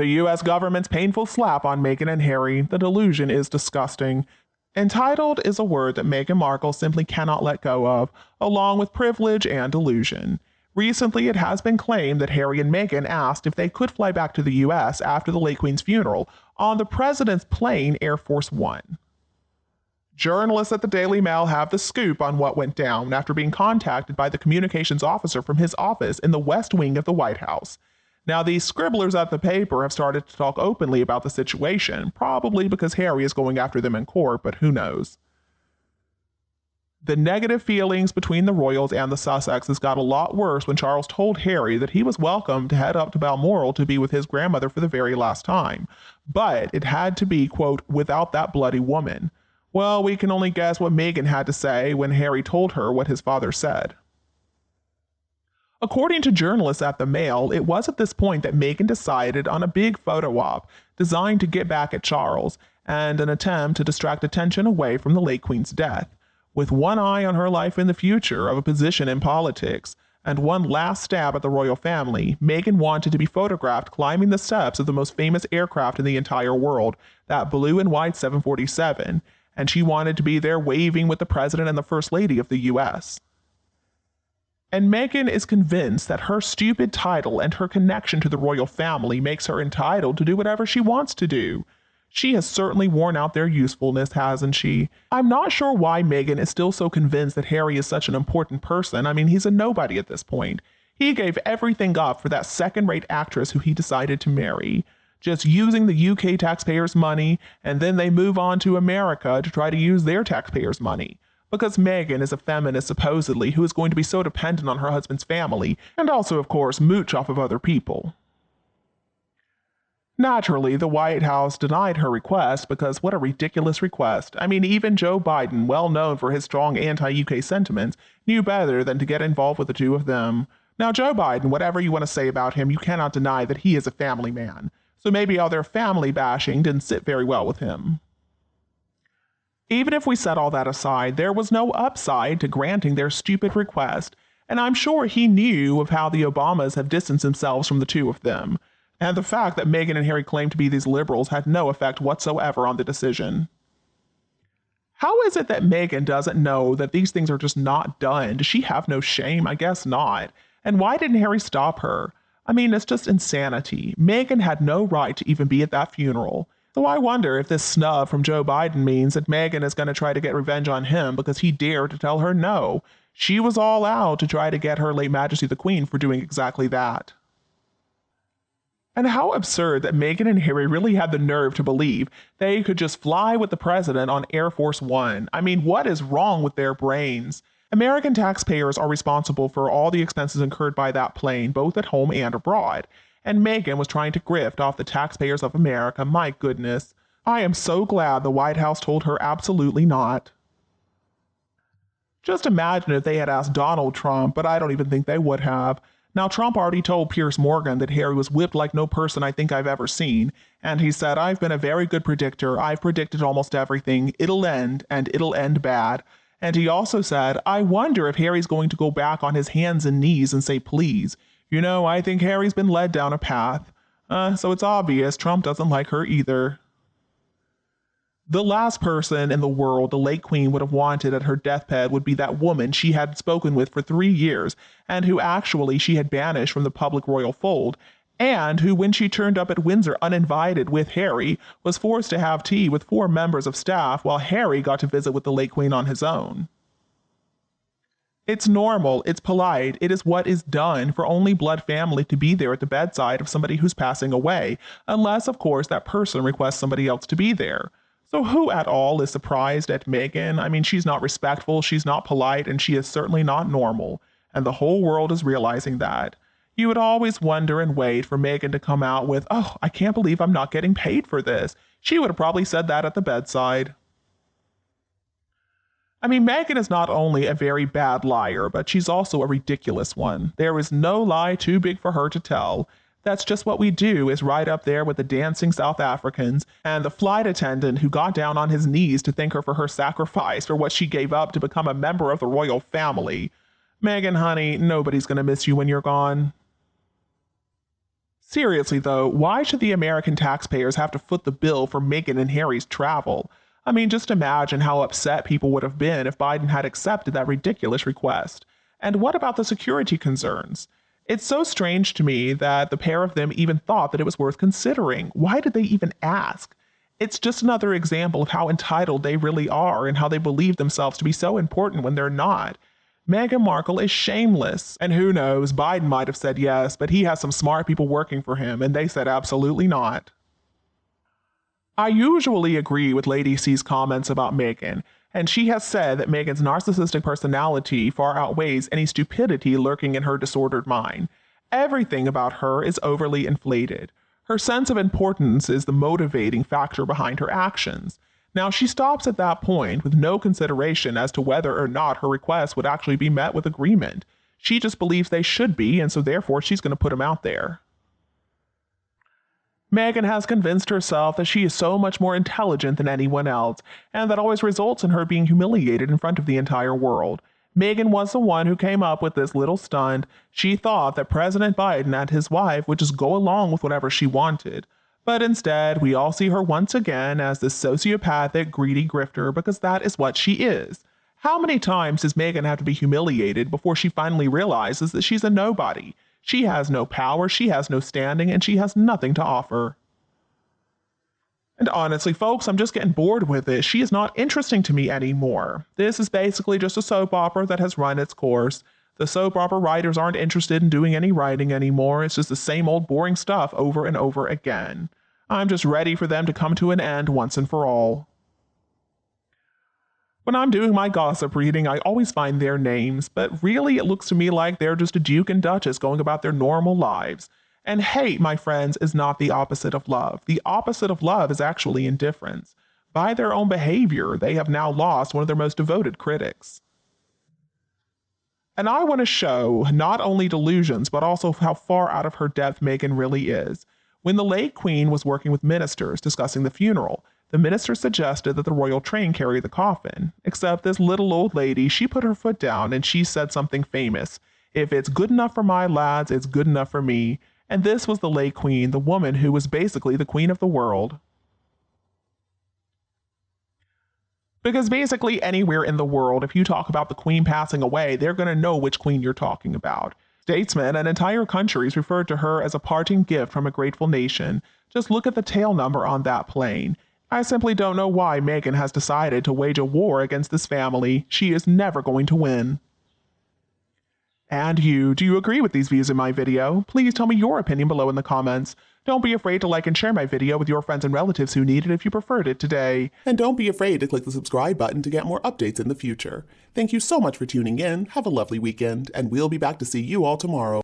The U.S. government's painful slap on Meghan and Harry, the delusion is disgusting. Entitled is a word that Meghan Markle simply cannot let go of, along with privilege and delusion. Recently, it has been claimed that Harry and Meghan asked if they could fly back to the U.S. after the late Queen's funeral on the president's plane, Air Force One. Journalists at the Daily Mail have the scoop on what went down after being contacted by the communications officer from his office in the West Wing of the White House. Now, these scribblers at the paper have started to talk openly about the situation, probably because Harry is going after them in court, but who knows. The negative feelings between the royals and the Sussexes got a lot worse when Charles told Harry that he was welcome to head up to Balmoral to be with his grandmother for the very last time, but it had to be, quote, without that bloody woman. Well, we can only guess what Meghan had to say when Harry told her what his father said. According to journalists at the Mail, it was at this point that Meghan decided on a big photo op designed to get back at Charles and an attempt to distract attention away from the late Queen's death. With one eye on her life in the future of a position in politics and one last stab at the royal family, Meghan wanted to be photographed climbing the steps of the most famous aircraft in the entire world, that blue and white 747, and she wanted to be there waving with the President and the First Lady of the U.S. And Meghan is convinced that her stupid title and her connection to the royal family makes her entitled to do whatever she wants to do. She has certainly worn out their usefulness, hasn't she? I'm not sure why Meghan is still so convinced that Harry is such an important person. I mean, he's a nobody at this point. He gave everything up for that second-rate actress who he decided to marry, just using the UK taxpayers' money, and then they move on to America to try to use their taxpayers' money. Because Meghan is a feminist, supposedly, who is going to be so dependent on her husband's family, and also, of course, mooch off of other people. Naturally, the White House denied her request because what a ridiculous request. I mean, even Joe Biden, well known for his strong anti-UK sentiments, knew better than to get involved with the two of them. Now, Joe Biden, whatever you want to say about him, you cannot deny that he is a family man. So maybe all their family bashing didn't sit very well with him. Even if we set all that aside, there was no upside to granting their stupid request, and I'm sure he knew of how the Obamas have distanced themselves from the two of them, and the fact that Meghan and Harry claimed to be these liberals had no effect whatsoever on the decision. How is it that Meghan doesn't know that these things are just not done? Does she have no shame? I guess not. And why didn't Harry stop her? I mean, it's just insanity. Meghan had no right to even be at that funeral. So I wonder if this snub from Joe Biden means that Meghan is going to try to get revenge on him because he dared to tell her no. She was all out to try to get her late Majesty the Queen for doing exactly that. And how absurd that Meghan and Harry really had the nerve to believe they could just fly with the president on Air Force One. I mean, what is wrong with their brains? American taxpayers are responsible for all the expenses incurred by that plane, both at home and abroad. And Meghan was trying to grift off the taxpayers of America. My goodness. I am so glad the White House told her absolutely not. Just imagine if they had asked Donald Trump, but I don't even think they would have. Now, Trump already told Piers Morgan that Harry was whipped like no person I think I've ever seen. And he said, I've been a very good predictor. I've predicted almost everything. It'll end, and it'll end bad. And he also said, I wonder if Harry's going to go back on his hands and knees and say, please. You know, I think Harry's been led down a path. So it's obvious Trump doesn't like her either. The last person in the world the late Queen would have wanted at her deathbed would be that woman she had spoken with for 3 years, and who actually she had banished from the public royal fold, and who, when she turned up at Windsor uninvited with Harry, was forced to have tea with 4 members of staff while Harry got to visit with the late Queen on his own. It's normal, it's polite, it is what is done for only blood family to be there at the bedside of somebody who's passing away, unless, of course, that person requests somebody else to be there. So who at all is surprised at Meghan? I mean, she's not respectful, she's not polite, and she is certainly not normal. And the whole world is realizing that. You would always wonder and wait for Meghan to come out with, oh, I can't believe I'm not getting paid for this. She would have probably said that at the bedside. I mean, Meghan is not only a very bad liar, but she's also a ridiculous one. There is no lie too big for her to tell. That's just what we do, is right up there with the dancing South Africans and the flight attendant who got down on his knees to thank her for her sacrifice for what she gave up to become a member of the royal family. Meghan, honey, nobody's going to miss you when you're gone. Seriously though, why should the American taxpayers have to foot the bill for Meghan and Harry's travel? I mean, just imagine how upset people would have been if Biden had accepted that ridiculous request. And what about the security concerns? It's so strange to me that the pair of them even thought that it was worth considering. Why did they even ask? It's just another example of how entitled they really are and how they believe themselves to be so important when they're not. Meghan Markle is shameless. And who knows, Biden might have said yes, but he has some smart people working for him, and they said absolutely not. I usually agree with Lady C's comments about Meghan, and she has said that Meghan's narcissistic personality far outweighs any stupidity lurking in her disordered mind. Everything about her is overly inflated. Her sense of importance is the motivating factor behind her actions. Now, she stops at that point with no consideration as to whether or not her requests would actually be met with agreement. She just believes they should be, and so therefore she's going to put them out there. Meghan has convinced herself that she is so much more intelligent than anyone else, and that always results in her being humiliated in front of the entire world. Meghan was the one who came up with this little stunt. She thought that President Biden and his wife would just go along with whatever she wanted. But instead, we all see her once again as this sociopathic, greedy grifter because that is what she is. How many times does Meghan have to be humiliated before she finally realizes that she's a nobody? She has no power, she has no standing, and she has nothing to offer. And honestly, folks, I'm just getting bored with it. She is not interesting to me anymore. This is basically just a soap opera that has run its course. The soap opera writers aren't interested in doing any writing anymore. It's just the same old boring stuff over and over again. I'm just ready for them to come to an end once and for all. When I'm doing my gossip reading, I always find their names, but really it looks to me like they're just a duke and duchess going about their normal lives. And hate, my friends, is not the opposite of love. The opposite of love is actually indifference. By their own behavior, they have now lost one of their most devoted critics. And I want to show not only delusions, but also how far out of her depth Meghan really is. When the late Queen was working with ministers discussing the funeral, the minister suggested that the royal train carry the coffin. Except this little old lady, she put her foot down and she said something famous. If it's good enough for my lads, it's good enough for me. And this was the late Queen, the woman who was basically the queen of the world. Because basically anywhere in the world, if you talk about the queen passing away, they're going to know which queen you're talking about. Statesmen and entire countries referred to her as a parting gift from a grateful nation. Just look at the tail number on that plane. I simply don't know why Meghan has decided to wage a war against this family. She is never going to win. And you, do you agree with these views in my video? Please tell me your opinion below in the comments. Don't be afraid to like and share my video with your friends and relatives who need it if you preferred it today. And don't be afraid to click the subscribe button to get more updates in the future. Thank you so much for tuning in, have a lovely weekend, and we'll be back to see you all tomorrow.